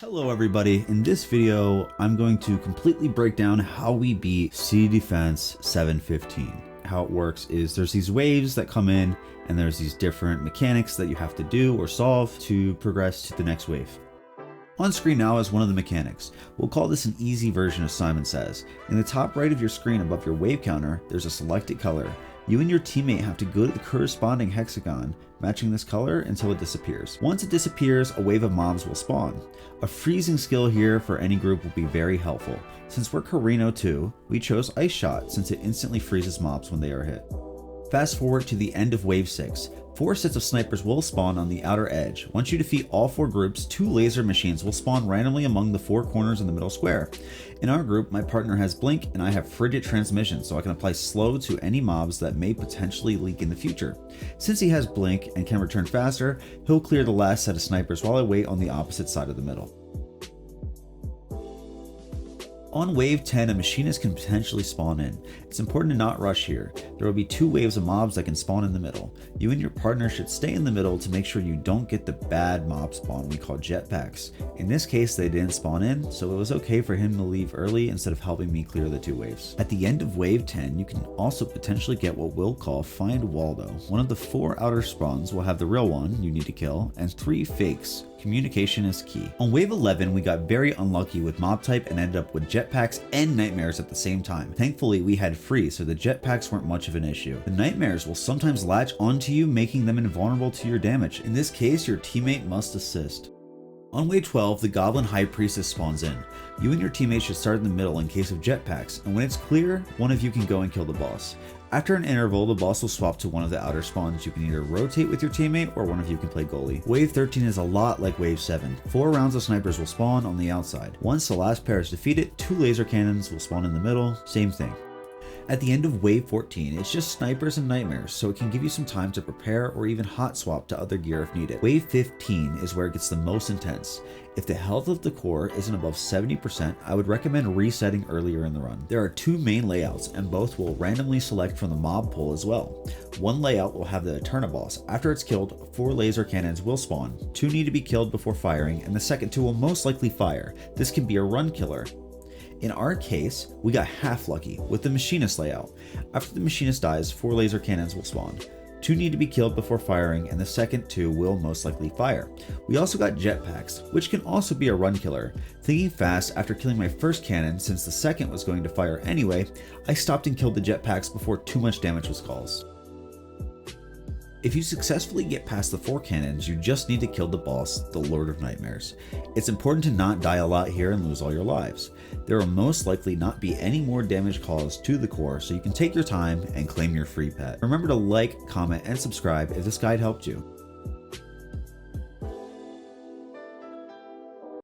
Hello everybody, in this video I'm going to completely break down how we beat City Defense 715. How it works is there's these waves that come in and there's these different mechanics that you have to do or solve to progress to the next wave. On screen now is one of the mechanics. We'll call this an easy version of Simon Says. In the top right of your screen above your wave counter, there's a selected color. You and your teammate have to go to the corresponding hexagon, matching this color until it disappears. Once it disappears, a wave of mobs will spawn. A freezing skill here for any group will be very helpful. Since we're Carino 2, we chose Ice Shot since it instantly freezes mobs when they are hit. Fast forward to the end of wave 6. 4 sets of snipers will spawn on the outer edge. Once you defeat all 4 groups, 2 laser machines will spawn randomly among the 4 corners in the middle square. In our group, my partner has Blink and I have Frigid Transmission, so I can apply slow to any mobs that may potentially leak in the future. Since he has Blink and can return faster, he'll clear the last set of snipers while I wait on the opposite side of the middle. On wave 10, a machinist can potentially spawn in. It's important to not rush here. There will be 2 waves of mobs that can spawn in the middle. You and your partner should stay in the middle to make sure you don't get the bad mob spawn we call jetpacks. In this case, they didn't spawn in, so it was okay for him to leave early instead of helping me clear the 2 waves. At the end of wave 10, you can also potentially get what we'll call Find Waldo. One of the 4 outer spawns will have the real one you need to kill, and 3 fakes. Communication is key. On wave 11, we got very unlucky with mob type and ended up with jetpacks and nightmares at the same time. Thankfully, we had free, so the jetpacks weren't much of an issue. The nightmares will sometimes latch onto you, making them invulnerable to your damage. In this case, your teammate must assist. On wave 12, the Goblin High Priestess spawns in. You and your teammate should start in the middle in case of jetpacks, and when it's clear, one of you can go and kill the boss. After an interval, the boss will swap to one of the outer spawns. You can either rotate with your teammate or one of you can play goalie. Wave 13 is a lot like wave 7. 4 rounds of snipers will spawn on the outside. Once the last pair is defeated, 2 laser cannons will spawn in the middle, same thing. At the end of wave 14, it's just snipers and nightmares, so it can give you some time to prepare or even hot swap to other gear if needed. Wave 15 is where it gets the most intense. If the health of the core isn't above 70%, I would recommend resetting earlier in the run. There are 2 main layouts, and both will randomly select from the mob pool as well. One layout will have the Eterna boss. After it's killed, 4 laser cannons will spawn. 2 need to be killed before firing, and the second 2 will most likely fire. This can be a run killer. In our case, we got half lucky with the machinist layout. After the machinist dies, 4 laser cannons will spawn. 2 need to be killed before firing, and the second 2 will most likely fire. We also got jetpacks, which can also be a run killer. Thinking fast, after killing my first cannon, since the second was going to fire anyway, I stopped and killed the jetpacks before too much damage was caused. If you successfully get past the 4 cannons, you just need to kill the boss, the Lord of Nightmares. It's important to not die a lot here and lose all your lives. There will most likely not be any more damage caused to the core, so you can take your time and claim your free pet. Remember to like, comment, and subscribe if this guide helped you.